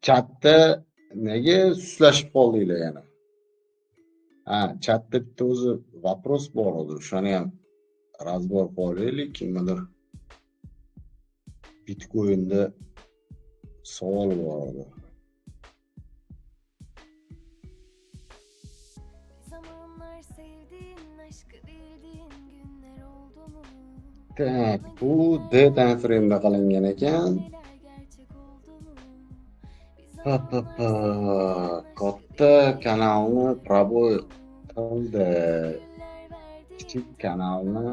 Chatda nega suslashib qoldinglar yana? Ha, chatda bitta o'zi вопрос bor edi. O'shani ham razbor qilaylik. Kimdir Bitcoin'da savol bor edi. Tak, bu D time frame'da qilingan ekan. Katta kanalni proboy qildi. Kichik kanalni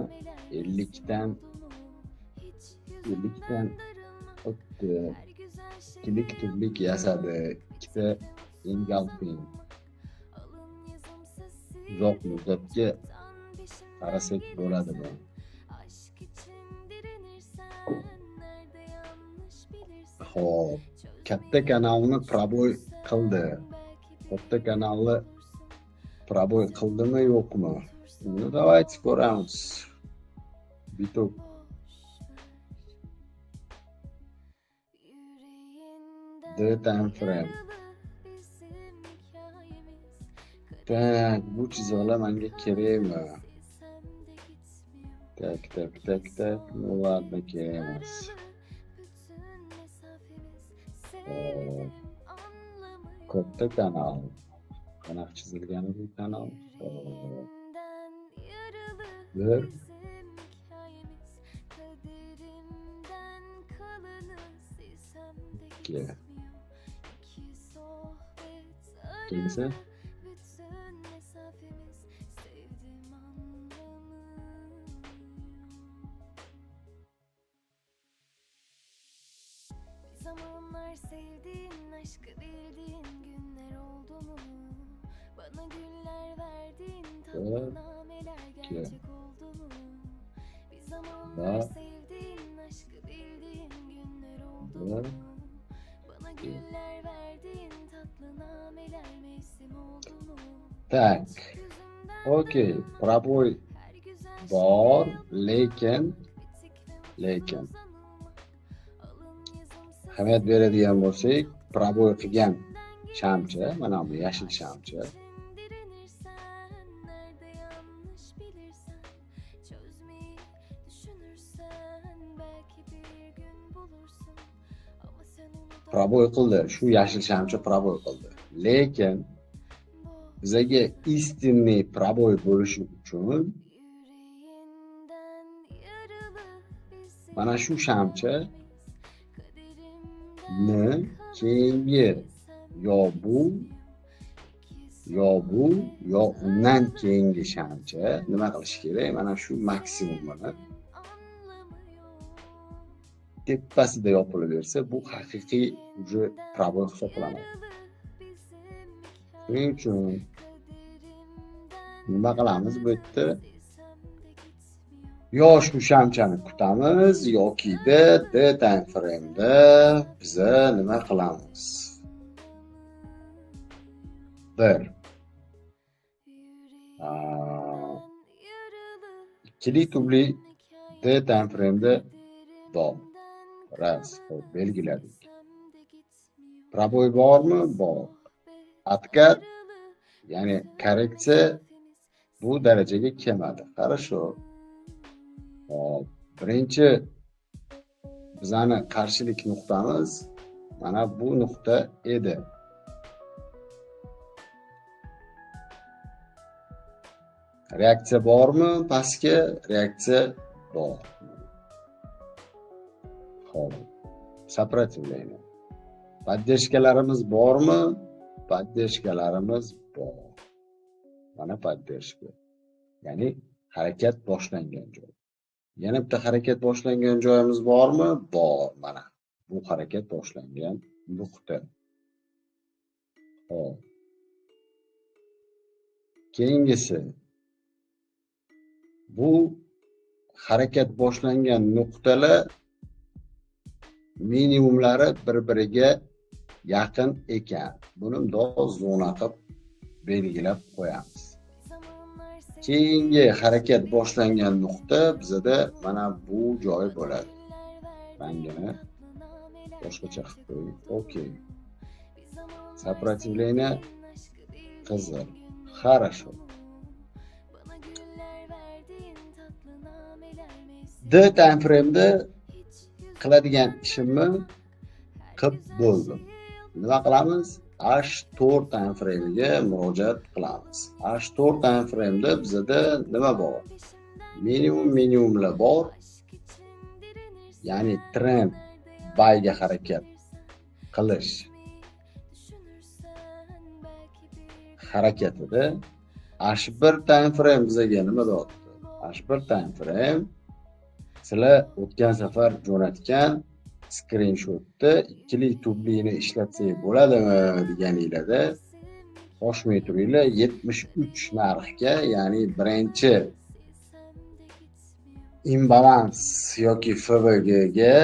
50 dan o'tdi. Ikkilik turlik yasadi. Ikkita engulfing. Uzoq muddatga qarasak bo'ladimi? Xo'p, katta kanalni proboy qildi. Katta kanalni proboy qildimi yo'qmi? Uni давайте ko'ramiz. Bitok. D time frame. Tak, bu chiziqlar menga kerakmi? Tak. Ularni kerak emas. Katta kanal. Qanaqa chizilgani bu kanal? Bir. Ikki. İkincisi. Zamanlar sevdiğin, aşkı bildiğin günler oldu mu? Bana güller verdiğin tatlı nameler gerçek oldu mu? Bir zamanlar sevdiğin, aşkı bildiğin günler oldu mu? Bana güller verdiğin tatlı nameler mevsim oldu mu? Tak. Okey. Proboy bor, lekin ahamiyat beradigan bo'lsak, proboy qilgan shamcha, mana bu yashil shamcha. Proboy qildi, shu yashil shamcha proboy qildi. Lekin bizga istinniy proboy bo'lishi uchun mana shu shamcha ni keyingi yo undan keyingi shamcha nima qilish kerak? Mana shu maksimumini tepasida yopilaversa, bu haqiqiy proboy hisoblanadi. Shuning uchun nima qilamiz bu yerda? Yo shu shamchani kutamiz yoki D time frame'da biza nima qilamiz? Bir. Ikkili tubli D time frame'da bor. Raz, belgiladik. Proboy bormi? Bor. Откат, ya'ni korreksiya bu darajaga kelmadi. Хорошо. Birinchi bizani qarshilik nuqtamiz mana bu nuqta edi. Reaksiya bormi? Pastga reaksiya bor. Xo'p. Сопротивление. Поддержкаlarimiz bormi? Поддержкаlarimiz bor. Mana поддержка. Ya'ni harakat boshlangan joy. Yana bitta harakat boshlangan joyimiz bormi? Bor. Mana bu harakat boshlangan nuqta. Xo'p. Keyingisi bu harakat boshlangan nuqtalar minimumlari bir-biriga yaqin ekan. Buni mundoq zona qilib belgilab qo'yamiz. Keyingi harakat boshlangan nuqta bizda mana bu joy bo'ladi. Rangini boshqacha qilib qo'ying. Okey. Сопротивление qizil. Хорошо. D time frame'da qiladigan ishimni qilib bo'ldim. Nima qilamiz? H4 time frame'iga murojaat qilamiz. H4 time frame'da bizda nima bor? Minimumlar bor. Ya'ni trend bayga harakat qilish harakatida H1 time frame bizga nima deyapti? H1 time frame sizlar o'tgan safar jo'natgan screenshotda ikkili tublini ishlatsak bo'ladimi deganinglarda qo'shmay turinglar 73 narxga, ya'ni birinchi imbalans yoki FVG ga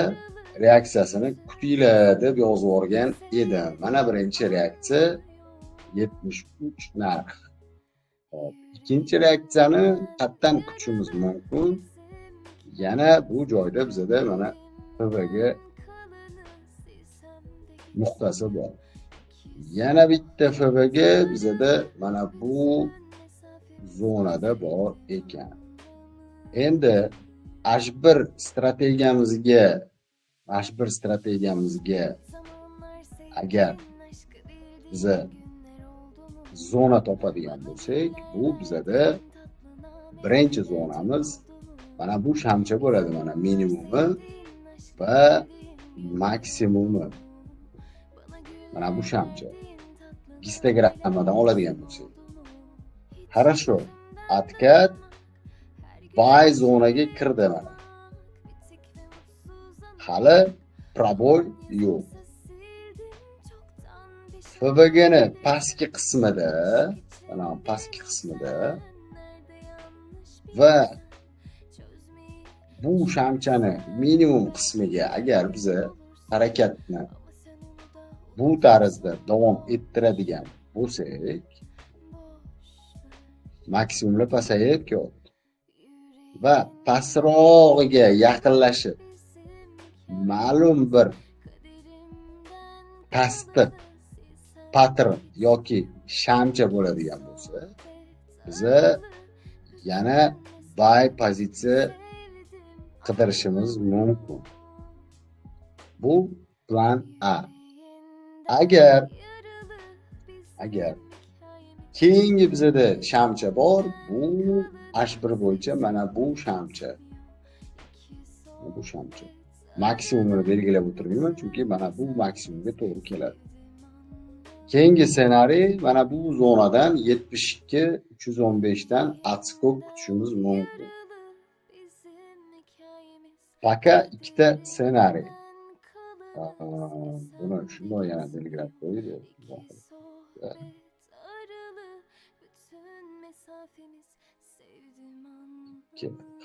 reaksiyasini kutinglar deb yozib yuborgan edim. Mana birinchi reaksiya 73 narx. Hop, ikkinchi reaksiyani qatdan kutishimiz mumkin. Yana bu joyda bizda mana FVG nuqtasi bor. Yana bitta FVG bizda mana bu zonada bor ekan. Endi H1 strategiyamizga agar biz zona topadigan bo'lsak, bu bizda birinchi zonamiz mana bu shamcha bo'ladi, mana minimumi va maksimumi. Mana bu shamcha. Histogrammadan oladigan bo'lsak. Хорошо. Откат buy zonaga kirdi mana. Hali proboy yo'q. FVG ni pastki qismida, mana pastki qismida va bu shamchani minimum qismiga agar biz harakatni bu tarzda davom ettiradigan bo'lsak, maksimumlar pasayib ketdi va pastrog'iga yaqinlashib ma'lum bir pastki pattern yoki shamcha bo'ladigan bo'lsa, biz yana buy pozitsiya qidirishimiz mumkin. Bu plan A. Agar keyingi bizda shamcha bor, bu H1 bo'yicha mana bu shamcha. Bu shamcha. Maksimumni belgilab o'tirmayman, chunki mana bu maksimumga to'g'ri keladi. Keyingi ssenariy mana bu zonadan 72-315 dan atskok kutishimiz mumkin. Paka ikkita ssenariy. Buni shunday yana belgilab qo'ydik.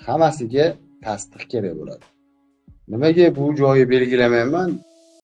Hammasiga tasdiq kerak bo'ladi. Nimaga bu joyi belgilamayman?